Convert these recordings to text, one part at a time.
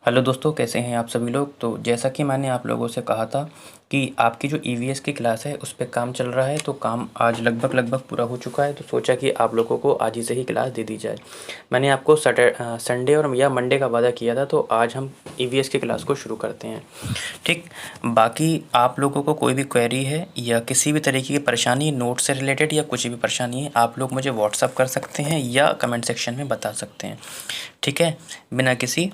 Hello दोस्तों, कैसे हैं आप सभी लोग। तो जैसा कि मैंने आप लोगों से कहा था कि आपकी जो ईवीएस की क्लास है उस पे काम चल रहा है, तो काम आज लगभग पूरा हो चुका है। तो सोचा कि आप लोगों को आज ही से ही क्लास दे दी जाए। मैंने आपको संडे और या मंडे का वादा किया था, तो आज हम ईवीएस की क्लास को शुरू करते हैं। ठीक। बाकी आप लोगों को कोई भी क्वेरी है या किसी भी तरीके की परेशानी, नोट से रिलेटेड या कुछ भी परेशानी है, आप लोग मुझे व्हाट्सअप कर सकते हैं या कमेंट सेक्शन में बता सकते हैं। ठीक है, बिना किसी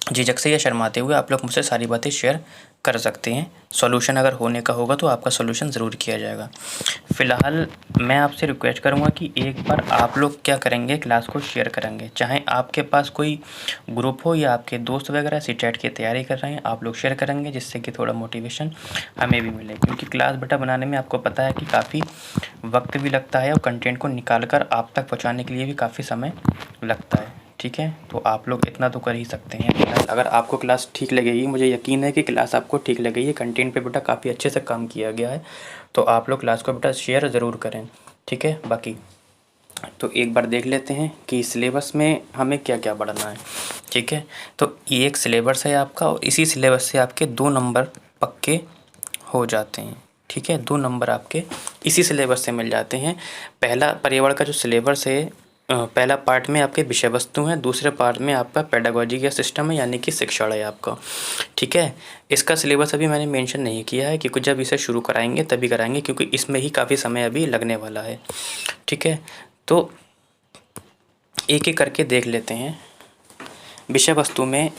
झिझक से या शर्माते हुए आप लोग मुझसे सारी बातें शेयर कर सकते हैं। सॉल्यूशन अगर होने का होगा तो आपका सॉल्यूशन ज़रूर किया जाएगा। फ़िलहाल मैं आपसे रिक्वेस्ट करूंगा कि एक बार आप लोग क्या करेंगे, क्लास को शेयर करेंगे। चाहे आपके पास कोई ग्रुप हो या आपके दोस्त वगैरह सीटेट की तैयारी कर रहे हैं, आप लोग शेयर करेंगे, जिससे कि थोड़ा मोटिवेशन हमें भी मिले। क्योंकि क्लास बेटा बनाने में आपको पता है कि काफ़ी वक्त भी लगता है और कंटेंट को निकाल कर आप तक पहुँचाने के लिए भी काफ़ी समय लगता है। ठीक है, तो आप लोग इतना तो कर ही सकते हैं। अगर आपको क्लास ठीक लगेगी, मुझे यकीन है कि क्लास आपको ठीक लगेगी, कंटेंट पे बेटा काफ़ी अच्छे से काम किया गया है, तो आप लोग क्लास को बेटा शेयर ज़रूर करें। ठीक है, बाकी तो एक बार देख लेते हैं कि सिलेबस में हमें क्या क्या पढ़ना है। ठीक है, तो ये एक सिलेबस है आपका और इसी सिलेबस से आपके 2 नंबर पक्के हो जाते हैं। ठीक है, 2 नंबर आपके इसी सिलेबस से मिल जाते हैं। पहला पर्यावरण का जो सिलेबस है, पहला पार्ट में आपके विषय वस्तु हैं, दूसरे पार्ट में आपका पेडागोजी का सिस्टम है, यानी कि शिक्षण है आपका। ठीक है, इसका सिलेबस अभी मैंने मेंशन नहीं किया है क्योंकि जब इसे शुरू कराएंगे तभी कराएंगे, क्योंकि इसमें ही काफ़ी समय अभी लगने वाला है। ठीक है, तो एक एक करके देख लेते हैं। विषय वस्तु में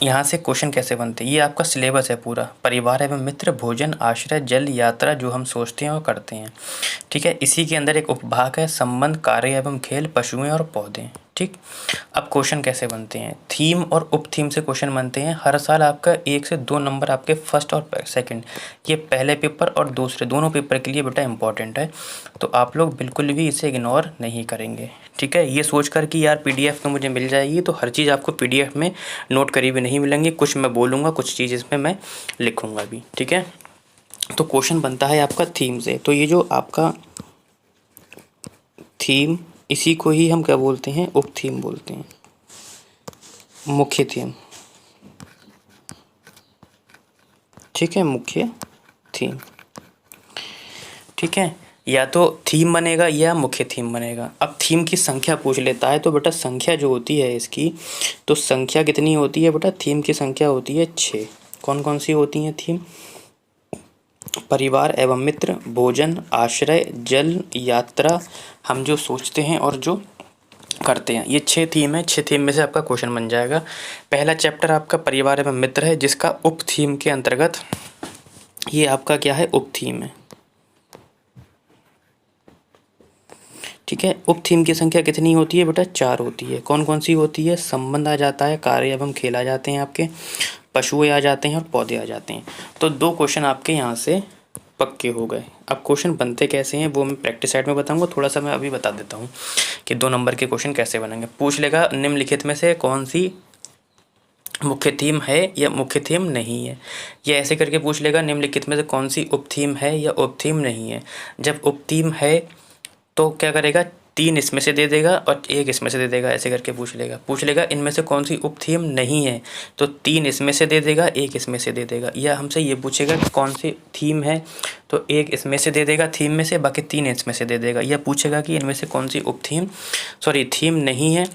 यहाँ से क्वेश्चन कैसे बनते हैं, ये आपका सिलेबस है पूरा। परिवार एवं मित्र, भोजन, आश्रय, जल, यात्रा, जो हम सोचते हैं और करते हैं। ठीक है, इसी के अंदर एक उपभाग है संबंध, कार्य एवं खेल, पशुएं और पौधे। ठीक। अब क्वेश्चन कैसे बनते हैं, थीम और उप थीम से क्वेश्चन बनते हैं। हर साल आपका 1 से 2 नंबर आपके फर्स्ट और सेकंड, ये पहले पेपर और दूसरे दोनों पेपर के लिए बेटा इंपॉर्टेंट है, तो आप लोग बिल्कुल भी इसे इग्नोर नहीं करेंगे। ठीक है, ये सोच कर कि यार पीडीएफ तो मुझे मिल जाएगी, तो हर चीज़ आपको पीडीएफ में नोट करी भी नहीं मिलेंगी। कुछ मैं बोलूँगा, कुछ चीज़ इसमें मैं लिखूँगा भी। ठीक है, तो क्वेश्चन बनता है आपका थीम से। तो ये जो आपका थीम, इसी को ही हम क्या बोलते हैं, उप थीम बोलते हैं, मुख्य थीम। ठीक है, मुख्य थीम। ठीक है, या तो थीम बनेगा या मुख्य थीम बनेगा। अब थीम की संख्या पूछ लेता है, तो बेटा संख्या जो होती है इसकी, तो संख्या कितनी होती है बेटा, थीम की संख्या होती है 6। कौन कौन सी होती हैं थीम, परिवार एवं मित्र, भोजन, आश्रय, जल, यात्रा, हम जो सोचते हैं और जो करते हैं, ये 6 थीम है। 6 थीम में से आपका क्वेश्चन बन जाएगा। पहला चैप्टर आपका परिवार एवं मित्र है, जिसका उप थीम के अंतर्गत ये आपका क्या है, उप थीम है। ठीक है, उप थीम की संख्या कितनी होती है बेटा, 4 होती है। कौन कौन सी होती है, संबंध आ जाता है, कार्य एवं खेल आ जाते हैं आपके, पशुएं आ जाते हैं और पौधे आ जाते हैं। तो 2 क्वेश्चन आपके यहाँ से पक्के हो गए। अब क्वेश्चन बनते कैसे हैं वो मैं प्रैक्टिस साइड में बताऊंगा। थोड़ा सा मैं अभी बता देता हूँ कि 2 नंबर के क्वेश्चन कैसे बनेंगे। पूछ लेगा निम्नलिखित में से कौन सी मुख्य थीम है या मुख्य थीम नहीं है, या ऐसे करके पूछ लेगा निम्नलिखित में से कौन सी उप थीम है या उप थीम नहीं है। जब उप थीम है तो क्या करेगा, 3 इसमें से दे देगा और 1 इसमें से दे देगा, ऐसे करके पूछ लेगा इनमें से कौन सी उप थीम नहीं है, तो 3 इसमें से दे देगा, 1 इसमें से दे देगा। या हमसे ये पूछेगा कि कौन सी थीम है, तो 1 इसमें से दे देगा थीम में से, बाकी 3 इसमें से दे देगा। या पूछेगा कि इनमें से कौन सी उप थीम नहीं है,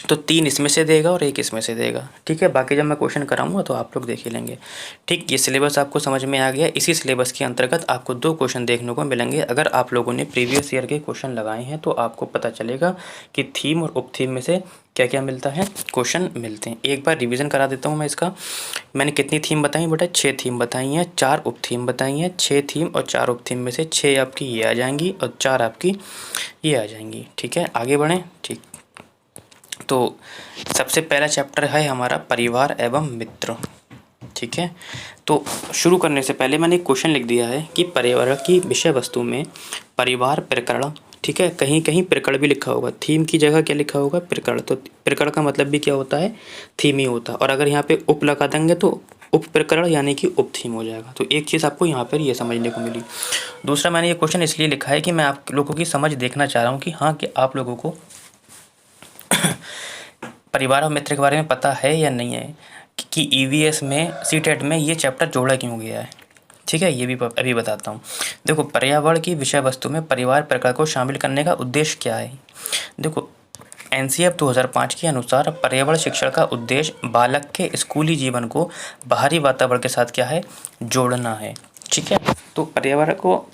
तो 3 इसमें से देगा और 1 इसमें से देगा। ठीक है, बाकी जब मैं क्वेश्चन कराऊंगा तो आप लोग देख ही लेंगे। ठीक, ये सिलेबस आपको समझ में आ गया। इसी सिलेबस के अंतर्गत आपको 2 क्वेश्चन देखने को मिलेंगे। अगर आप लोगों ने प्रीवियस ईयर के क्वेश्चन लगाए हैं तो आपको पता चलेगा कि थीम और उप थीम में से क्या क्या मिलता है, क्वेश्चन मिलते हैं। एक बार रिविज़न करा देता हूँ मैं इसका। मैंने कितनी थीम बताई बेटा, 6 थीम बताई हैं, 4 उप थीम बताई हैं। 6 थीम और 4 उप थीम में से 6 आपकी ये आ जाएंगी और 4 आपकी ये आ जाएंगी। ठीक है, आगे बढ़ें। ठीक, तो सबसे पहला चैप्टर है हमारा परिवार एवं मित्र। ठीक है, तो शुरू करने से पहले मैंने एक क्वेश्चन लिख दिया है कि पर्यावरण की विषय वस्तु में परिवार प्रकरण, ठीक है, कहीं कहीं प्रकरण भी लिखा होगा, थीम की जगह क्या लिखा होगा, प्रकरण। तो प्रकरण का मतलब भी क्या होता है, थीम ही होता है। और अगर यहाँ पे उप लगा देंगे तो उप प्रकरण यानी कि उप थीम हो जाएगा। तो एक चीज़ आपको यहाँ पर ये समझने को मिली। दूसरा, मैंने ये क्वेश्चन इसलिए लिखा है कि मैं आप लोगों की समझ देखना चाह रहा हूँ कि हाँ, कि आप लोगों को परिवार और मित्र के बारे में पता है या नहीं है कि ईवीएस में सीटेट में ये चैप्टर जोड़ा क्यों गया है? ठीक है, ये भी अभी बताता हूँ। देखो, पर्यावरण की विषय वस्तु में परिवार प्रकार को शामिल करने का उद्देश्य क्या है? देखो, एनसीएफ 2005 के अनुसार पर्यावरण शिक्षण का उद्देश्य बालक के स्कूली जीवन को बाहरी वातावरण के साथ क्या है, जोड़ना है। ठीक है, तो पर्यावरण को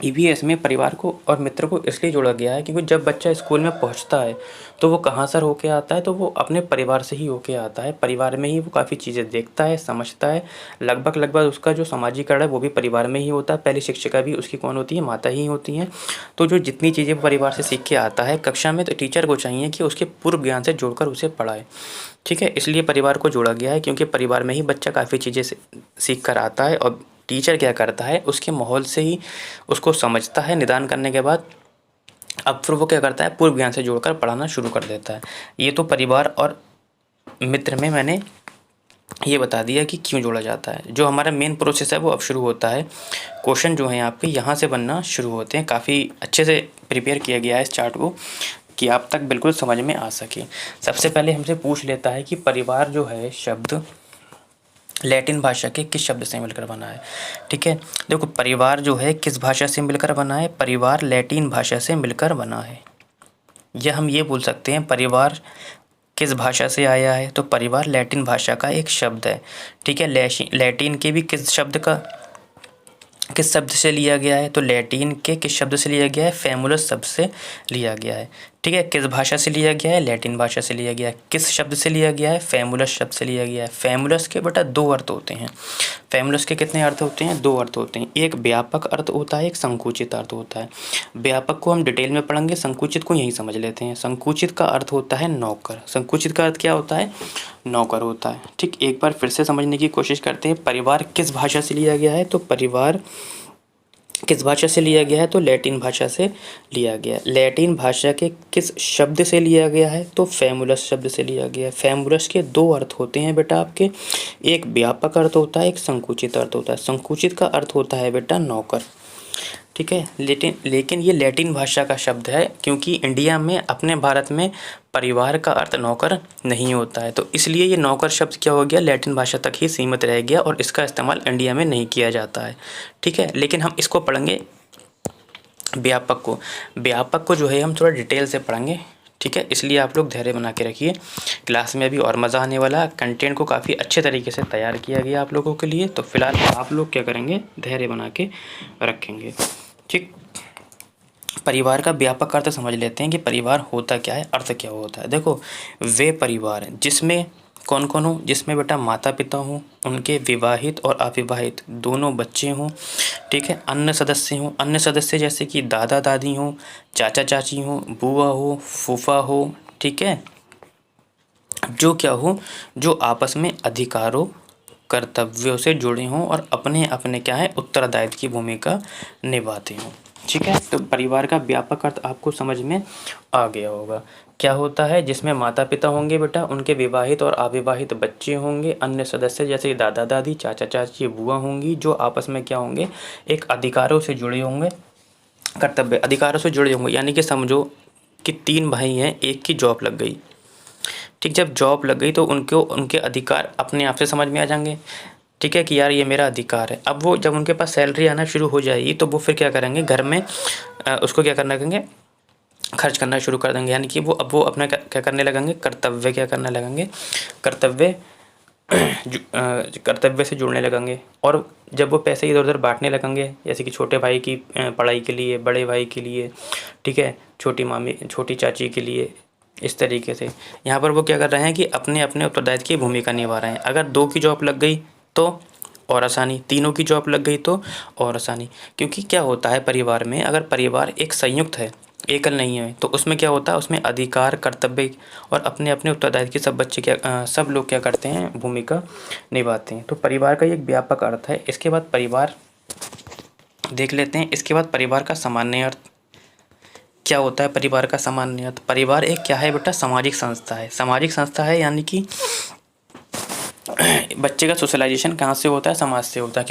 ईवीएस में परिवार को और मित्र को इसलिए जोड़ा गया है क्योंकि जब बच्चा स्कूल में पहुंचता है तो वो कहाँ से होके आता है, तो वो अपने परिवार से ही होके आता है। परिवार में ही वो काफ़ी चीज़ें देखता है, समझता है। लगभग उसका जो सामाजिकरण है वो भी परिवार में ही होता है। पहली शिक्षिका भी उसकी कौन होती है? माता ही होती हैं। तो जो जितनी चीज़ें परिवार से सीख के आता है कक्षा में, तो टीचर को चाहिए कि उसके पूर्व ज्ञान से जोड़कर उसे पढ़ाए। ठीक है, इसलिए परिवार को जोड़ा गया है क्योंकि परिवार में ही बच्चा काफ़ी चीज़ें सीख कर आता है और टीचर क्या करता है, उसके माहौल से ही उसको समझता है। निदान करने के बाद अब फिर वो क्या करता है, पूर्व ज्ञान से जोड़कर पढ़ाना शुरू कर देता है। ये तो परिवार और मित्र में मैंने ये बता दिया कि क्यों जोड़ा जाता है। जो हमारा मेन प्रोसेस है वो अब शुरू होता है। क्वेश्चन जो हैं आपके यहाँ से बनना शुरू होते हैं। काफ़ी अच्छे से प्रिपेयर किया गया है इस चार्ट को कि आप तक बिल्कुल समझ में आ सके। सबसे पहले हमसे पूछ लेता है कि परिवार जो है शब्द लैटिन भाषा के किस शब्द से मिलकर बना है? ठीक है, देखो, परिवार जो है किस भाषा से मिलकर बना है? परिवार लैटिन भाषा से मिलकर बना है। या हम ये बोल सकते हैं परिवार किस भाषा से आया है? तो परिवार लैटिन भाषा का एक शब्द है। ठीक है, लैटिन के भी किस शब्द से लिया गया है? तो लैटिन के किस शब्द से लिया गया है? फैमुलस शब्द से लिया गया है। ठीक है, किस भाषा से लिया गया है? लैटिन भाषा से लिया गया है। किस शब्द से लिया गया है? फैमुलस शब्द से लिया गया है। फैमुलस के बेटा दो अर्थ होते हैं। फैमुलस के कितने अर्थ होते हैं? दो अर्थ होते हैं। एक व्यापक अर्थ होता है, एक संकुचित अर्थ होता है। व्यापक को हम डिटेल में पढ़ेंगे, संकुचित को यहीं समझ लेते हैं। संकुचित का अर्थ होता है नौकर। संकुचित का अर्थ क्या होता है? नौकर होता है। ठीक, एक बार फिर से समझने की कोशिश करते हैं। परिवार किस भाषा से लिया गया है? तो परिवार किस भाषा से लिया गया है? तो लैटिन भाषा से लिया गया है। लैटिन भाषा के किस शब्द से लिया गया है? तो फैमुलस शब्द से लिया गया है। फैमुलस के दो अर्थ होते हैं बेटा आपके, एक व्यापक अर्थ होता है, एक संकुचित अर्थ होता है। संकुचित का अर्थ होता है बेटा नौकर। ठीक है, लेकिन ये लैटिन भाषा का शब्द है क्योंकि इंडिया में, अपने भारत में परिवार का अर्थ नौकर नहीं होता है, तो इसलिए ये नौकर शब्द क्या हो गया, लैटिन भाषा तक ही सीमित रह गया और इसका इस्तेमाल इंडिया में नहीं किया जाता है। ठीक है, लेकिन हम इसको पढ़ेंगे व्यापक को जो है हम थोड़ा डिटेल से पढ़ेंगे। ठीक है, इसलिए आप लोग धैर्य बना के रखिए। क्लास में अभी और मज़ा आने वाला। कंटेंट को काफ़ी अच्छे तरीके से तैयार किया गया आप लोगों के लिए, तो फिलहाल आप लोग क्या करेंगे, धैर्य बना के रखेंगे। ठीक, परिवार का व्यापक अर्थ समझ लेते हैं कि परिवार होता क्या है, अर्थ क्या होता है। देखो, वे परिवार जिसमें कौन कौन हो? जिसमें बेटा माता पिता हों, उनके विवाहित और अविवाहित दोनों बच्चे हों। ठीक है, अन्य सदस्य हों। अन्य सदस्य जैसे कि दादा दादी हों, चाचा चाची हों, बुआ हो, फूफा हो। ठीक है, जो क्या हो, जो आपस में अधिकारों कर्तव्यों से जुड़े हों और अपने अपने क्या है, उत्तरदायित्व की भूमिका निभाते हों। ठीक है, तो परिवार का व्यापक अर्थ आपको समझ में आ गया होगा। क्या होता है? जिसमें माता पिता होंगे बेटा, उनके विवाहित और अविवाहित बच्चे होंगे, अन्य सदस्य जैसे दादा दादी, चाचा चाची, बुआ होंगी, जो आपस में क्या होंगे, एक अधिकारों से जुड़े होंगे, कर्तव्य अधिकारों से जुड़े होंगे। यानी कि समझो कि 3 भाई हैं, एक की जॉब लग गई। ठीक, जब जॉब लग गई तो उनके अधिकार अपने आप से समझ में आ जाएंगे। ठीक है, कि यार ये मेरा अधिकार है। अब वो जब उनके पास सैलरी आना शुरू हो जाएगी तो वो फिर क्या करेंगे, घर में उसको क्या करना लगेंगे, खर्च करना शुरू कर देंगे। यानी कि वो अपना क्या करने लगेंगे, क्या करने लगेंगे, कर्तव्य से जुड़ने लगेंगे। और जब वो पैसे इधर उधर बांटने लगेंगे, जैसे कि छोटे भाई की पढ़ाई के लिए, बड़े भाई के लिए, ठीक है, छोटी मामी, छोटी चाची के लिए, इस तरीके से यहाँ पर वो क्या कर रहे हैं कि अपने अपने उत्तरदायित्व की भूमिका निभा रहे हैं। अगर 2 की जॉब लग गई तो और आसानी, 3 की जॉब लग गई तो और आसानी। क्योंकि क्या होता है परिवार में, अगर परिवार एक संयुक्त है, एकल नहीं है, तो उसमें क्या होता है, उसमें अधिकार, कर्तव्य और अपने अपने उत्तरदायित्व के सब लोग क्या करते हैं, भूमिका निभाते हैं। तो परिवार का एक व्यापक अर्थ है। इसके बाद परिवार देख लेते हैं। इसके बाद परिवार का सामान्य अर्थ क्या होता है? परिवार का सामान्य अर्थ, परिवार एक क्या है बेटा, सामाजिक संस्था है। सामाजिक संस्था है यानी कि बच्चे का सोशलाइजेशन कहाँ से होता है, समाज से होता है।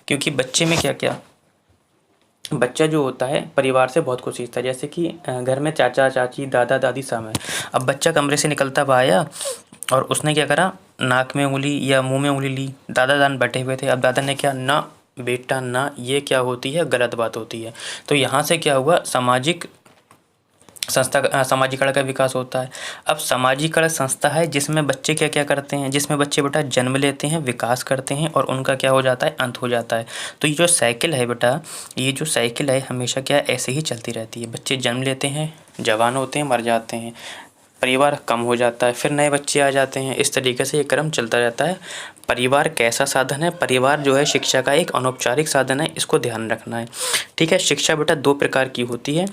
क्योंकि बच्चे में क्या क्या बच्चा जो होता है परिवार से बहुत कुछ सीखता है। जैसे कि घर में चाचा चाची दादा दादी सब हैं। अब बच्चा कमरे से निकलता हुआ आया और उसने क्या करा, नाक में उंगली या मुंह में उंगली ली। दादा दान बैठे हुए थे, अब दादा ने क्या, ना बेटा ना, ये क्या होती है, गलत बात होती है। तो यहाँ से क्या हुआ, सामाजिकरण का विकास होता है। अब सामाजिकरण संस्था है जिसमें बच्चे क्या क्या करते हैं, जिसमें बच्चे बेटा जन्म लेते हैं, विकास करते हैं और उनका क्या हो जाता है, अंत हो जाता है। तो ये जो साइकिल है बेटा, ये जो साइकिल है हमेशा क्या ऐसे ही चलती रहती है। बच्चे जन्म लेते हैं, जवान होते हैं, मर जाते हैं, परिवार कम हो जाता है, फिर नए बच्चे आ जाते हैं। इस तरीके से ये क्रम चलता रहता है। परिवार कैसा साधन है, परिवार जो है शिक्षा का एक अनौपचारिक साधन है, इसको ध्यान रखना है। ठीक है, शिक्षा बेटा 2 प्रकार की होती है,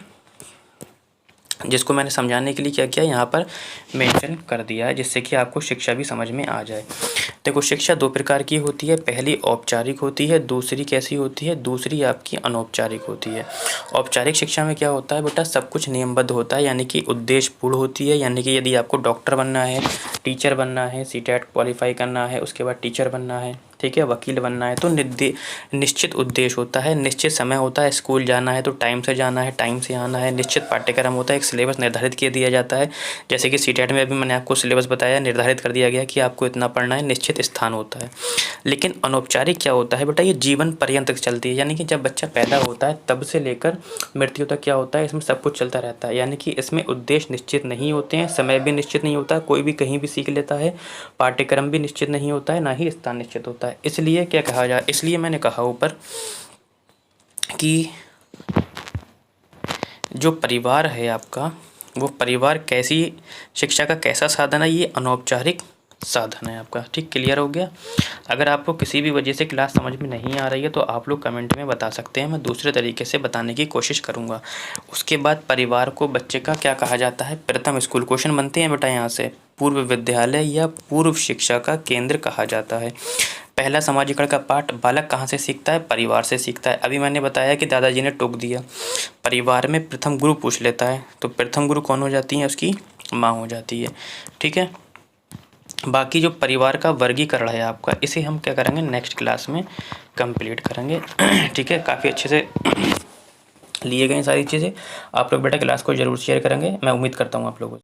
जिसको मैंने समझाने के लिए क्या किया यहाँ पर मेंशन कर दिया है, जिससे कि आपको शिक्षा भी समझ में आ जाए। देखो, शिक्षा 2 प्रकार की होती है। पहली औपचारिक होती है, दूसरी कैसी होती है, दूसरी आपकी अनौपचारिक होती है। औपचारिक शिक्षा में क्या होता है बेटा, सब कुछ नियमबद्ध होता है, यानी कि उद्देश्यपूर्ण होती है। यानी कि यदि आपको डॉक्टर बनना है, टीचर बनना है, सीटेट क्वालिफाई करना है, उसके बाद टीचर बनना है, ठीक है, वकील बनना है, तो निश्चित उद्देश्य होता है, निश्चित समय होता है। स्कूल जाना है तो टाइम से जाना है, टाइम से आना है, निश्चित पाठ्यक्रम होता है, एक सिलेबस निर्धारित किया दिया जाता है। जैसे कि सीटेट में अभी मैंने आपको सिलेबस बताया, निर्धारित कर दिया गया कि आपको इतना पढ़ना है, निश्चित स्थान होता है। लेकिन अनौपचारिक क्या होता है बेटा, ये जीवन पर्यंत चलती है। यानी कि जब बच्चा पैदा होता है तब से लेकर मृत्यु तक क्या होता है, इसमें सब कुछ चलता रहता है। यानी कि इसमें उद्देश्य निश्चित नहीं होते हैं, समय भी निश्चित नहीं होता, कोई भी कहीं भी सीख लेता है, पाठ्यक्रम भी निश्चित नहीं होता है, ना ही स्थान निश्चित होता है। इसलिए क्या कहा जाए, इसलिए मैंने कहा ऊपर कि जो परिवार है आपका, वो परिवार कैसी शिक्षा का कैसा साधन है, ये अनौपचारिक साधन है आपका। ठीक, क्लियर हो गया। अगर आपको किसी भी वजह से क्लास समझ में नहीं आ रही है तो आप लोग कमेंट में बता सकते हैं, मैं दूसरे तरीके से बताने की कोशिश करूँगा। उसके बाद परिवार को बच्चे का क्या कहा जाता है, प्रथम स्कूल। क्वेश्चन बनते हैं बेटा यहाँ से, पूर्व विद्यालय या पूर्व शिक्षा का केंद्र कहा जाता है। पहला सामाजिकरण का पाठ बालक कहाँ से सीखता है, परिवार से सीखता है। अभी मैंने बताया कि दादाजी ने टोक दिया, परिवार में प्रथम गुरु पूछ लेता है, तो प्रथम गुरु कौन हो जाती है, उसकी माँ हो जाती है। ठीक है, बाकी जो परिवार का वर्गीकरण है आपका, इसे हम क्या करेंगे, नेक्स्ट क्लास में कंप्लीट करेंगे। ठीक है, काफ़ी अच्छे से लिए गए सारी चीज़ें। आप लोग बेटा क्लास को ज़रूर शेयर करेंगे, मैं उम्मीद करता हूँ आप लोगों से।